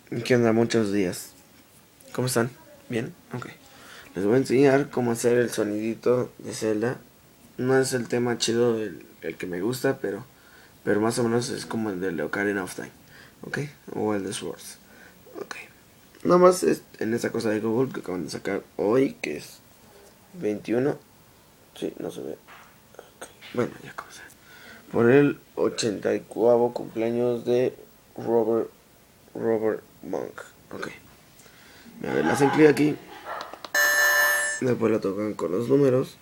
¿Qué onda? Muchos días. ¿Cómo están? ¿Bien? Ok. Les voy a enseñar cómo hacer el sonidito de Zelda. No es el tema chido el que me gusta, pero más o menos es como el de Ocarina of Time. ¿Ok? O el de Swords. Ok. Nada más es en esa cosa de Google que acaban de sacar hoy, que es 21. Sí, no se ve. Okay. Bueno, ya como sea. Por el 84º cumpleaños de Robert Monk. Ok. A ver, le hacen clic aquí. Después la tocan con los números.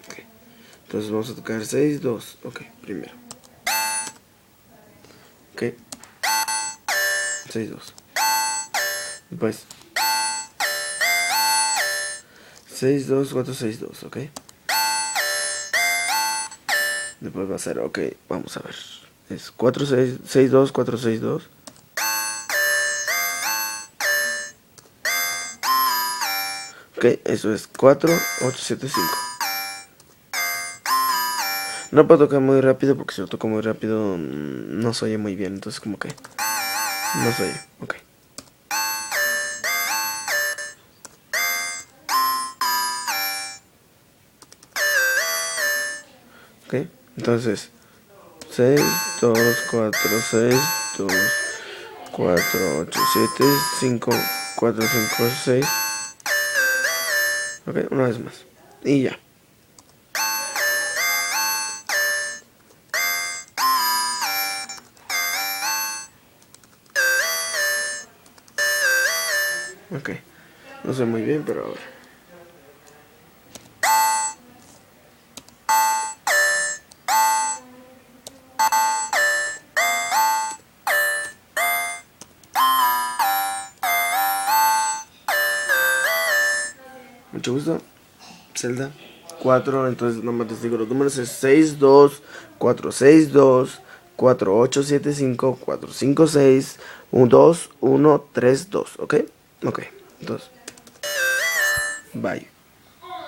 Okay. Entonces vamos a tocar 6, 2. Ok, primero. Ok. 6, 2. Después 6, 2, 4, 6, 2. Ok. Después va a ser, ok, vamos a ver. Es 4, 6, 6, 2, 4, 6, 2. Ok, eso es 4, 8, 7, 5. No puedo tocar muy rápido porque si lo toco muy rápido no se oye muy bien. Entonces como que no se oye. Ok. Ok. Entonces 6, 2, 4, 6, 2, 4, 8, 7, 5, 4, 5, 6. Ok, una vez más. Y ya. Ok. No sé muy bien, pero ahora. Mucho gusto. Zelda. 4, entonces nomás les digo los números es 6, 2, 4, 6, 2, 4, 8, 7, 5, 4, 5, 6, 1, 2, 1, 3, 2, ¿ok? Ok, entonces, bye.